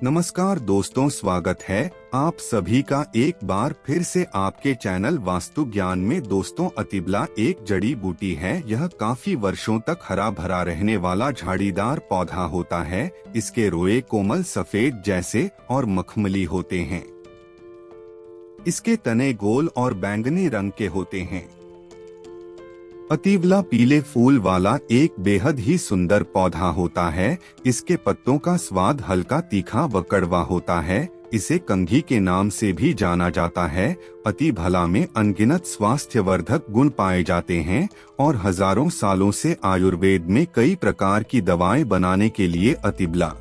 नमस्कार दोस्तों, स्वागत है आप सभी का एक बार फिर से आपके चैनल वास्तु ज्ञान में। दोस्तों, अतिबला एक जड़ी बूटी है। यह काफी वर्षों तक हरा भरा रहने वाला झाड़ीदार पौधा होता है। इसके रोए कोमल सफेद जैसे और मखमली होते हैं। इसके तने गोल और बैंगनी रंग के होते हैं। अतिबला पीले फूल वाला एक बेहद ही सुंदर पौधा होता है। इसके पत्तों का स्वाद हल्का तीखा व कड़वा होता है। इसे कंघी के नाम से भी जाना जाता है। अतिबला में अनगिनत स्वास्थ्यवर्धक गुण पाए जाते हैं और हजारों सालों से आयुर्वेद में कई प्रकार की दवाएं बनाने के लिए अतिबला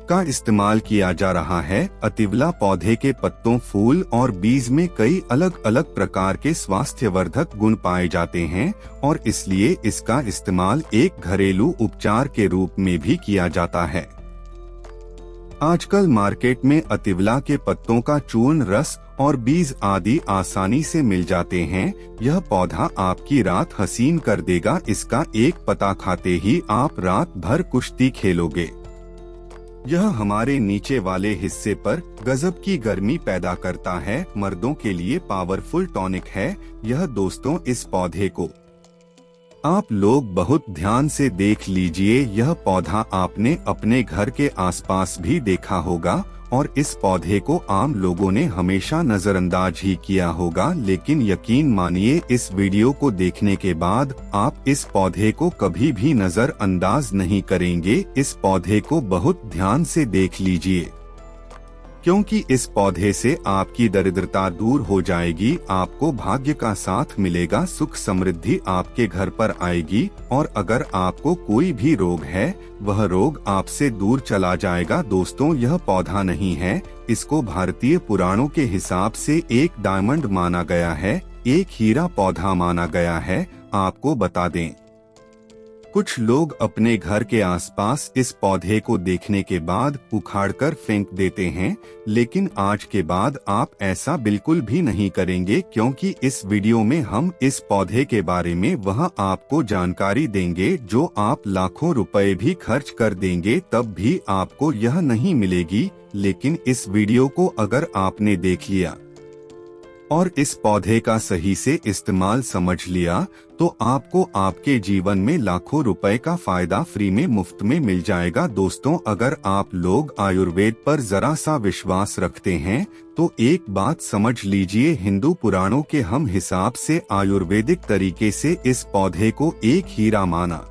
का इस्तेमाल किया जा रहा है। अतिबला पौधे के पत्तों, फूल और बीज में कई अलग अलग प्रकार के स्वास्थ्यवर्धक गुण पाए जाते हैं और इसलिए इसका इस्तेमाल एक घरेलू उपचार के रूप में भी किया जाता है। आजकल मार्केट में अतिबला के पत्तों का चूर्ण, रस और बीज आदि आसानी से मिल जाते हैं। यह पौधा आपकी रात हसीन कर देगा। इसका एक पत्ता खाते ही आप रात भर कुश्ती खेलोगे। यह हमारे नीचे वाले हिस्से पर गजब की गर्मी पैदा करता है। मर्दों के लिए पावरफुल टॉनिक है यह। दोस्तों, इस पौधे को आप लोग बहुत ध्यान से देख लीजिए। यह पौधा आपने अपने घर के आसपास भी देखा होगा और इस पौधे को आम लोगों ने हमेशा नजरअंदाज ही किया होगा। लेकिन यकीन मानिए, इस वीडियो को देखने के बाद आप इस पौधे को कभी भी नजरअंदाज नहीं करेंगे। इस पौधे को बहुत ध्यान से देख लीजिए, क्योंकि इस पौधे से आपकी दरिद्रता दूर हो जाएगी। आपको भाग्य का साथ मिलेगा, सुख समृद्धि आपके घर पर आएगी और अगर आपको कोई भी रोग है वह रोग आपसे दूर चला जाएगा। दोस्तों, यह पौधा नहीं है। इसको भारतीय पुराणों के हिसाब से एक डायमंड माना गया है, एक हीरा पौधा माना गया है। आपको बता दें, कुछ लोग अपने घर के आसपास इस पौधे को देखने के बाद उखाड़कर फेंक देते हैं, लेकिन आज के बाद आप ऐसा बिल्कुल भी नहीं करेंगे, क्योंकि इस वीडियो में हम इस पौधे के बारे में वह आपको जानकारी देंगे जो आप लाखों रुपए भी खर्च कर देंगे तब भी आपको यह नहीं मिलेगी। लेकिन इस वीडियो को अगर आपने देख लिया और इस पौधे का सही से इस्तेमाल समझ लिया तो आपको आपके जीवन में लाखों रुपए का फायदा फ्री में मुफ्त में मिल जाएगा। दोस्तों, अगर आप लोग आयुर्वेद पर जरा सा विश्वास रखते हैं तो एक बात समझ लीजिए, हिंदू पुराणों के हम हिसाब से आयुर्वेदिक तरीके से इस पौधे को एक हीरा माना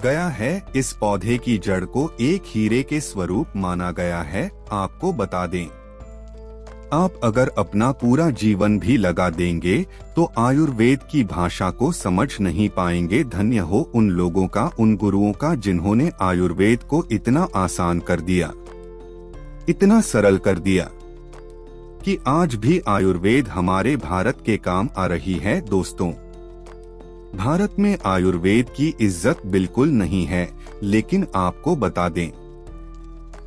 गया है। इस पौधे की जड़ को एक हीरे के स्वरूप माना गया है। आपको बता दें, आप अगर अपना पूरा जीवन भी लगा देंगे तो आयुर्वेद की भाषा को समझ नहीं पाएंगे। धन्य हो उन लोगों का, उन गुरुओं का जिन्होंने आयुर्वेद को इतना आसान कर दिया, इतना सरल कर दिया कि आज भी आयुर्वेद हमारे भारत के काम आ रही है। दोस्तों, भारत में आयुर्वेद की इज्जत बिल्कुल नहीं है, लेकिन आपको बता दें,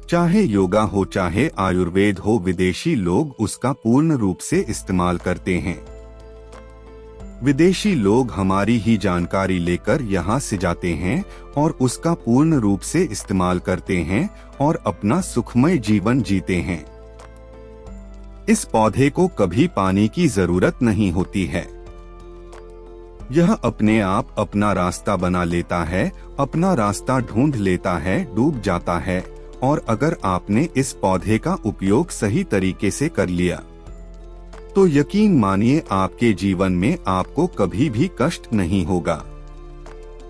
चाहे योगा हो चाहे आयुर्वेद हो, विदेशी लोग उसका पूर्ण रूप से इस्तेमाल करते हैं। विदेशी लोग हमारी ही जानकारी लेकर यहाँ से जाते हैं और उसका पूर्ण रूप से इस्तेमाल करते हैं और अपना सुखमय जीवन जीते हैं। इस पौधे को कभी पानी की जरूरत नहीं होती है। यह अपने आप अपना रास्ता बना लेता है, अपना रास्ता ढूंढ लेता है, डूब जाता है। और अगर आपने इस पौधे का उपयोग सही तरीके से कर लिया तो यकीन मानिए आपके जीवन में आपको कभी भी कष्ट नहीं होगा।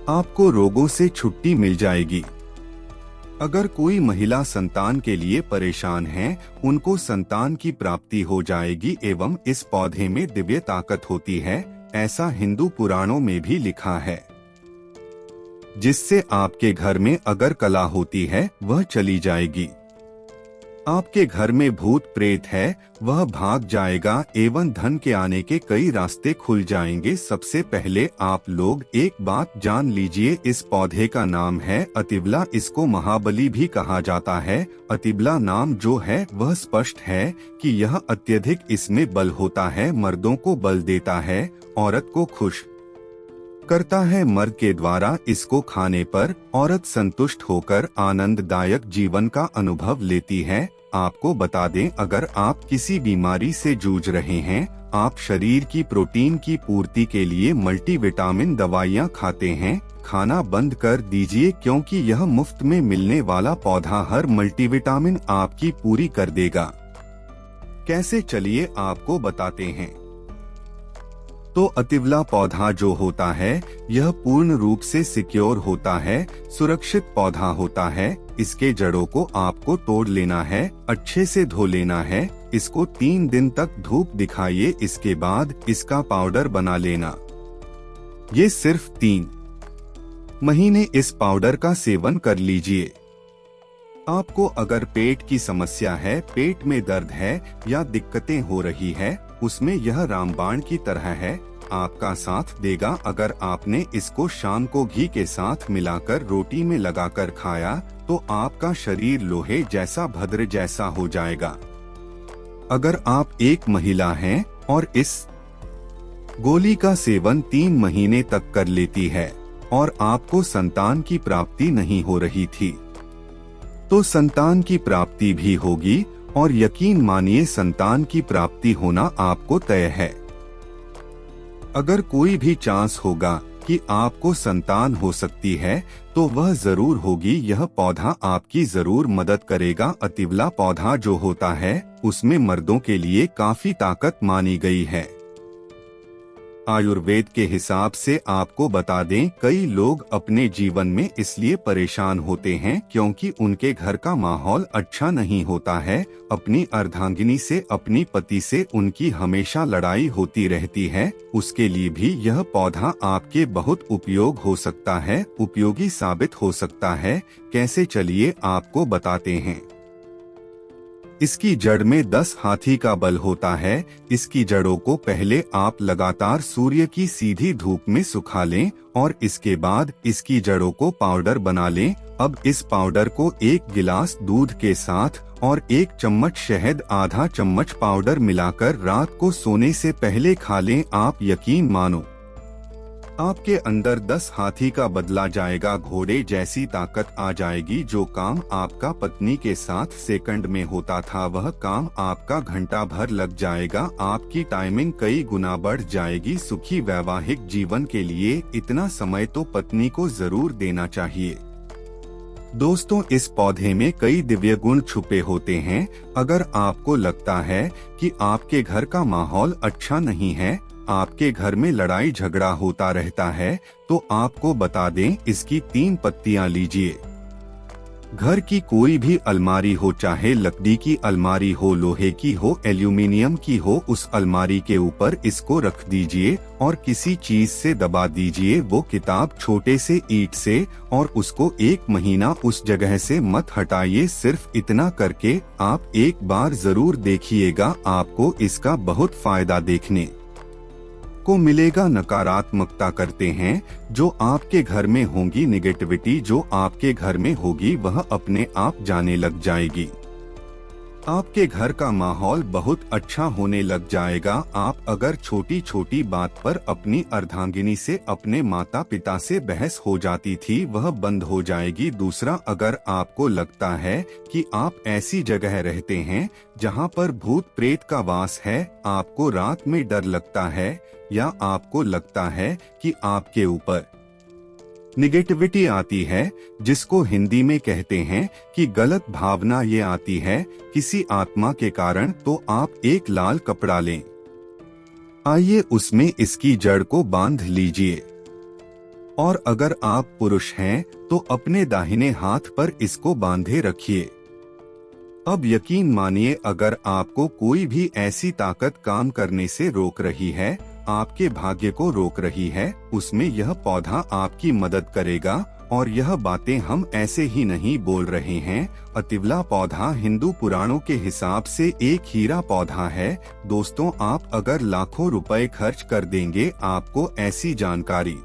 आपको रोगों से छुट्टी मिल जाएगी। अगर कोई महिला संतान के लिए परेशान है, उनको संतान की प्राप्ति हो जाएगी। एवं इस पौधे में दिव्य ताकत होती है, ऐसा हिंदू पुराणों में भी लिखा है, जिससे आपके घर में अगर कला होती है वह चली जाएगी। आपके घर में भूत प्रेत है वह भाग जाएगा एवं धन के आने के कई रास्ते खुल जाएंगे। सबसे पहले आप लोग एक बात जान लीजिए, इस पौधे का नाम है अतिबला। इसको महाबली भी कहा जाता है। अतिबला नाम जो है वह स्पष्ट है कि यह अत्यधिक इसमें बल होता है, मर्दों को बल देता है, औरत को खुश करता है। मर्द के द्वारा इसको खाने पर औरत संतुष्ट होकर आनंददायक जीवन का अनुभव लेती है। आपको बता दें, अगर आप किसी बीमारी से जूझ रहे हैं, आप शरीर की प्रोटीन की पूर्ति के लिए मल्टीविटामिन दवाइयाँ खाते हैं, खाना बंद कर दीजिए, क्योंकि यह मुफ्त में मिलने वाला पौधा हर मल्टीविटामिन आपकी पूरी कर देगा। कैसे, चलिए आपको बताते हैं। तो अतिवला पौधा जो होता है, यह पूर्ण रूप से सिक्योर होता है, सुरक्षित पौधा होता है। इसके जड़ों को आपको तोड़ लेना है, अच्छे से धो लेना है, इसको 3 दिन तक धूप दिखाइए, इसके बाद इसका पाउडर बना लेना। ये सिर्फ 3 महीने इस पाउडर का सेवन कर लीजिए। आपको अगर पेट की समस्या है, पेट में दर्द है या दिक्कतें हो रही है, उसमें यह रामबाण की तरह है, आपका साथ देगा। अगर आपने इसको शाम को घी के साथ मिलाकर रोटी में लगाकर खाया, तो आपका शरीर लोहे जैसा, भद्र जैसा हो जाएगा। अगर आप एक महिला हैं और इस गोली का सेवन 3 महीने तक कर लेती है और आपको संतान की प्राप्ति नहीं हो रही थी, तो संतान की प्राप्ति भी होगी, और यकीन मानिए संतान की प्राप्ति होना आपको तय है। अगर कोई भी चांस होगा कि आपको संतान हो सकती है, तो वह जरूर होगी। यह पौधा आपकी जरूर मदद करेगा। अतिवला पौधा जो होता है, उसमें मर्दों के लिए काफी ताकत मानी गई है। आयुर्वेद के हिसाब से आपको बता दें, कई लोग अपने जीवन में इसलिए परेशान होते हैं क्योंकि उनके घर का माहौल अच्छा नहीं होता है। अपनी अर्धांगिनी से, अपनी पति से उनकी हमेशा लड़ाई होती रहती है। उसके लिए भी यह पौधा आपके बहुत उपयोग हो सकता है, उपयोगी साबित हो सकता है। कैसे, चलिए आपको बताते हैं। इसकी जड़ में 10 हाथी का बल होता है। इसकी जड़ों को पहले आप लगातार सूर्य की सीधी धूप में सुखा लें और इसके बाद इसकी जड़ों को पाउडर बना लें। अब इस पाउडर को 1 गिलास दूध के साथ और 1 चम्मच शहद, आधा चम्मच पाउडर मिलाकर रात को सोने से पहले खा लें। आप यकीन मानो, आपके अंदर 10 हाथी का बदला जाएगा, घोड़े जैसी ताकत आ जाएगी। जो काम आपका पत्नी के साथ सेकंड में होता था, वह काम आपका घंटा भर लग जाएगा। आपकी टाइमिंग कई गुना बढ़ जाएगी। सुखी वैवाहिक जीवन के लिए इतना समय तो पत्नी को जरूर देना चाहिए। दोस्तों, इस पौधे में कई दिव्य गुण छुपे होते हैं। अगर आपको लगता है कि आपके घर का माहौल अच्छा नहीं है, आपके घर में लड़ाई झगड़ा होता रहता है, तो आपको बता दें, इसकी 3 पत्तियां लीजिए। घर की कोई भी अलमारी हो, चाहे लकड़ी की अलमारी हो, लोहे की हो, एल्यूमिनियम की हो, उस अलमारी के ऊपर इसको रख दीजिए और किसी चीज से दबा दीजिए, वो किताब छोटे से ईंट से, और उसको 1 महीना उस जगह से मत हटाइए। सिर्फ इतना करके आप एक बार जरूर देखिएगा, आपको इसका बहुत फायदा देखने को मिलेगा। नकारात्मकता करते हैं जो आपके घर में होंगी, निगेटिविटी जो आपके घर में होगी, वह अपने आप जाने लग जाएगी। आपके घर का माहौल बहुत अच्छा होने लग जाएगा। आप अगर छोटी छोटी बात पर अपनी अर्धांगिनी से, अपने माता पिता से बहस हो जाती थी, वह बंद हो जाएगी। दूसरा, अगर आपको लगता है कि आप ऐसी जगह रहते हैं जहां पर भूत प्रेत का वास है, आपको रात में डर लगता है, या आपको लगता है कि आपके ऊपर निगेटिविटी आती है, जिसको हिंदी में कहते हैं कि गलत भावना ये आती है किसी आत्मा के कारण, तो आप एक लाल कपड़ा लें, आइए उसमें इसकी जड़ को बांध लीजिए। और अगर आप पुरुष हैं तो अपने दाहिने हाथ पर इसको बांधे रखिए। अब यकीन मानिए, अगर आपको कोई भी ऐसी ताकत काम करने से रोक रही है, आपके भाग्य को रोक रही है, उसमें यह पौधा आपकी मदद करेगा। और यह बातें हम ऐसे ही नहीं बोल रहे हैं। अतिवला पौधा हिंदू पुराणों के हिसाब से एक हीरा पौधा है। दोस्तों, आप अगर लाखों रुपए खर्च कर देंगे, आपको ऐसी जानकारी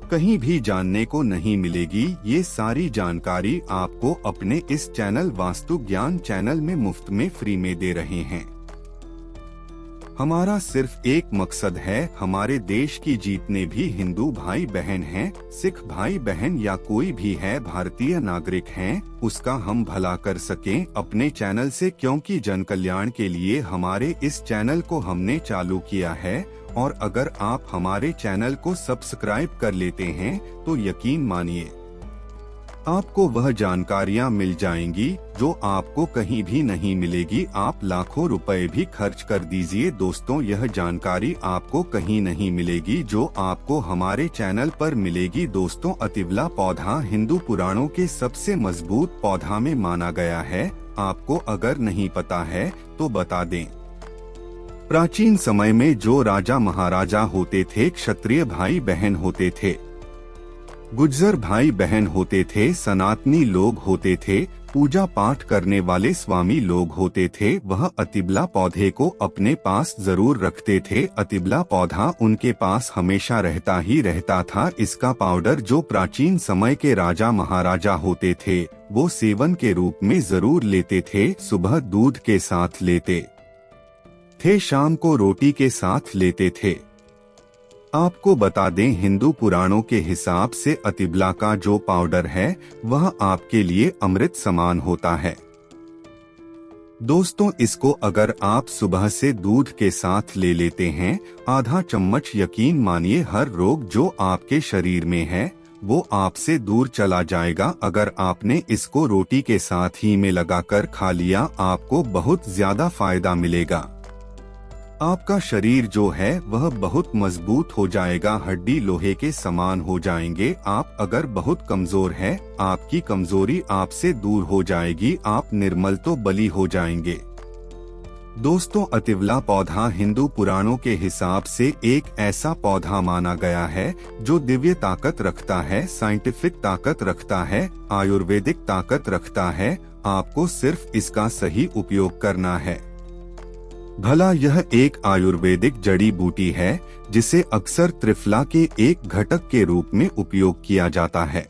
कहीं भी जानने को नहीं मिलेगी। ये सारी जानकारी आपको अपने इस चैनल वास्तु ज्ञान चैनल में मुफ्त में फ्री में दे रहे हैं। हमारा सिर्फ एक मकसद है, हमारे देश की जितने भी हिंदू भाई बहन हैं, सिख भाई बहन या कोई भी है भारतीय नागरिक हैं, उसका हम भला कर सकें अपने चैनल से, क्योंकि जन कल्याण के लिए हमारे इस चैनल को हमने चालू किया है। और अगर आप हमारे चैनल को सब्सक्राइब कर लेते हैं तो यकीन मानिए आपको वह जानकारियां मिल जाएंगी जो आपको कहीं भी नहीं मिलेगी। आप लाखों रुपए भी खर्च कर दीजिए दोस्तों, यह जानकारी आपको कहीं नहीं मिलेगी जो आपको हमारे चैनल पर मिलेगी। दोस्तों, अतिवला पौधा हिंदू पुराणों के सबसे मजबूत पौधा में माना गया है। आपको अगर नहीं पता है तो बता दें, प्राचीन समय में जो राजा महाराजा होते थे, क्षत्रिय भाई बहन होते थे, गुज्जर भाई बहन होते थे, सनातनी लोग होते थे, पूजा पाठ करने वाले स्वामी लोग होते थे, वह अतिवला पौधे को अपने पास जरूर रखते थे। अतिवला पौधा उनके पास हमेशा रहता ही रहता था। इसका पाउडर जो प्राचीन समय के राजा महाराजा होते थे वो सेवन के रूप में जरूर लेते थे। सुबह दूध के साथ लेते थे, शाम को रोटी के साथ लेते थे। आपको बता दें, हिंदू पुराणों के हिसाब से अतिवला का जो पाउडर है वह आपके लिए अमृत समान होता है। दोस्तों, इसको अगर आप सुबह से दूध के साथ ले लेते हैं, आधा चम्मच, यकीन मानिए हर रोग जो आपके शरीर में है वो आपसे दूर चला जाएगा। अगर आपने इसको रोटी के साथ ही में लगाकर खा लिया, आपको बहुत ज्यादा फायदा मिलेगा। आपका शरीर जो है वह बहुत मजबूत हो जाएगा, हड्डी लोहे के समान हो जाएंगे। आप अगर बहुत कमजोर है, आपकी कमजोरी आपसे दूर हो जाएगी, आप निर्मल तो बली हो जाएंगे। दोस्तों, अतिवला पौधा हिंदू पुराणों के हिसाब से एक ऐसा पौधा माना गया है जो दिव्य ताकत रखता है, साइंटिफिक ताकत रखता है, आयुर्वेदिक ताकत रखता है। आपको सिर्फ इसका सही उपयोग करना है। भला यह एक आयुर्वेदिक जड़ी बूटी है जिसे अक्सर त्रिफला के एक घटक के रूप में उपयोग किया जाता है।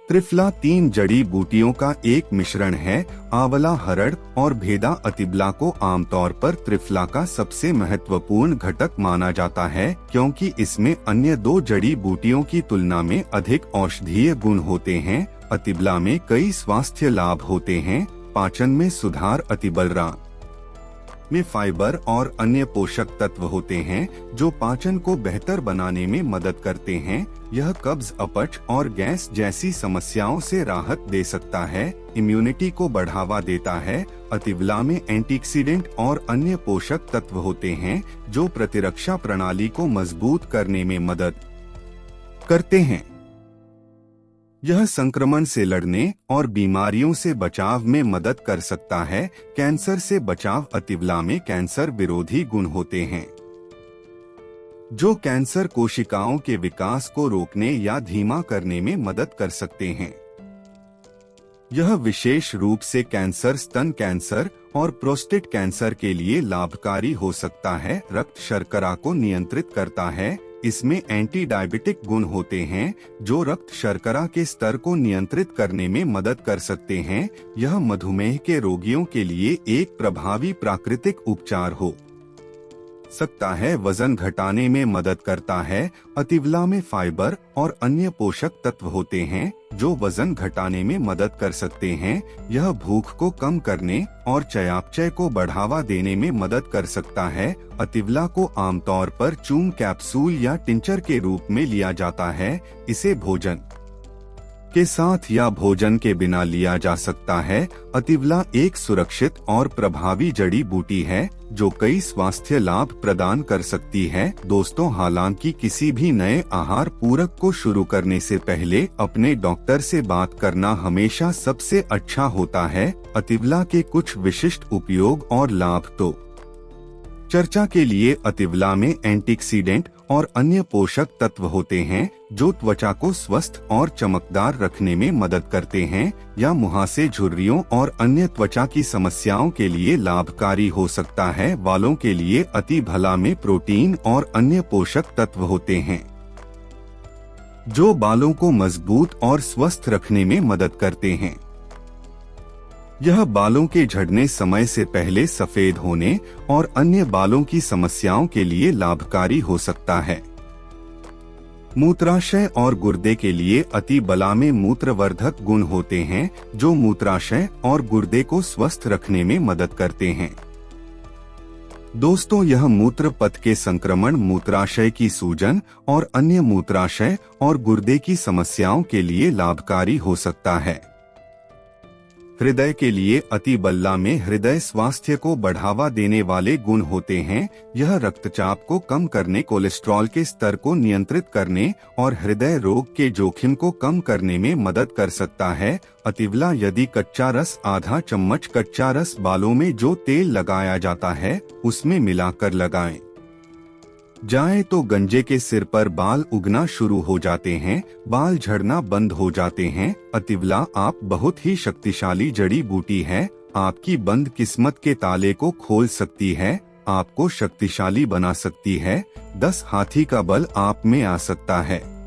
त्रिफला 3 जड़ी बूटियों का एक मिश्रण है, आंवला, हरड़ और भेदा। अतिवला को आमतौर पर त्रिफला का सबसे महत्वपूर्ण घटक माना जाता है क्योंकि इसमें अन्य 2 जड़ी बूटियों की तुलना में अधिक औषधीय गुण होते हैं। अतिवला में कई स्वास्थ्य लाभ होते हैं। पाचन में सुधार, अतिवला में फाइबर और अन्य पोषक तत्व होते हैं जो पाचन को बेहतर बनाने में मदद करते हैं। यह कब्ज, अपच और गैस जैसी समस्याओं से राहत दे सकता है। इम्यूनिटी को बढ़ावा देता है। अतिवला में एंटीऑक्सीडेंट और अन्य पोषक तत्व होते हैं जो प्रतिरक्षा प्रणाली को मजबूत करने में मदद करते हैं। यह संक्रमण से लड़ने और बीमारियों से बचाव में मदद कर सकता है। कैंसर से बचाव, अतिवला में कैंसर विरोधी गुण होते हैं जो कैंसर कोशिकाओं के विकास को रोकने या धीमा करने में मदद कर सकते हैं। यह विशेष रूप से कैंसर, स्तन कैंसर और प्रोस्टेट कैंसर के लिए लाभकारी हो सकता है। रक्त शर्करा को नियंत्रित करता है। इसमें एंटी डायबिटिक गुण होते हैं जो रक्त शर्करा के स्तर को नियंत्रित करने में मदद कर सकते हैं। यह मधुमेह के रोगियों के लिए एक प्रभावी प्राकृतिक उपचार हो सकता है। वजन घटाने में मदद करता है। अतिवला में फाइबर और अन्य पोषक तत्व होते हैं जो वजन घटाने में मदद कर सकते हैं। यह भूख को कम करने और चयापचय को बढ़ावा देने में मदद कर सकता है। अतिवला को आमतौर पर चूर्ण, कैप्सूल या टिंचर के रूप में लिया जाता है। इसे भोजन के साथ या भोजन के बिना लिया जा सकता है। अतिवला एक सुरक्षित और प्रभावी जड़ी बूटी है जो कई स्वास्थ्य लाभ प्रदान कर सकती है। दोस्तों, हालांकि किसी भी नए आहार पूरक को शुरू करने से पहले अपने डॉक्टर से बात करना हमेशा सबसे अच्छा होता है। अतिवला के कुछ विशिष्ट उपयोग और लाभ तो चर्चा के लिए, अतिवला में एंटीऑक्सीडेंट और अन्य पोषक तत्व होते हैं जो त्वचा को स्वस्थ और चमकदार रखने में मदद करते हैं या मुहासे, झुर्रियों और अन्य त्वचा की समस्याओं के लिए लाभकारी हो सकता है। बालों के लिए अतिवला में प्रोटीन और अन्य पोषक तत्व होते हैं जो बालों को मजबूत और स्वस्थ रखने में मदद करते हैं। यह बालों के झड़ने समय से पहले सफेद होने और अन्य बालों की समस्याओं के लिए लाभकारी हो सकता है। मूत्राशय और गुर्दे के लिए अति बला में मूत्रवर्धक गुण होते हैं, जो मूत्राशय और गुर्दे को स्वस्थ रखने में मदद करते हैं। दोस्तों, यह मूत्र पथ के संक्रमण, मूत्राशय की सूजन और अन्य मूत्राशय और गुर्दे की समस्याओं के लिए लाभकारी हो सकता है। हृदय के लिए अति बल्ला में हृदय स्वास्थ्य को बढ़ावा देने वाले गुण होते हैं। यह रक्तचाप को कम करने, कोलेस्ट्रॉल के स्तर को नियंत्रित करने और हृदय रोग के जोखिम को कम करने में मदद कर सकता है। अतिबला, यदि कच्चा रस, आधा चम्मच कच्चा रस बालों में जो तेल लगाया जाता है उसमें मिलाकर लगाएं जाए तो गंजे के सिर पर बाल उगना शुरू हो जाते हैं, बाल झड़ना बंद हो जाते हैं। अतिबला आप बहुत ही शक्तिशाली जड़ी बूटी है, आपकी बंद किस्मत के ताले को खोल सकती है, आपको शक्तिशाली बना सकती है। 10 हाथी का बल आप में आ सकता है।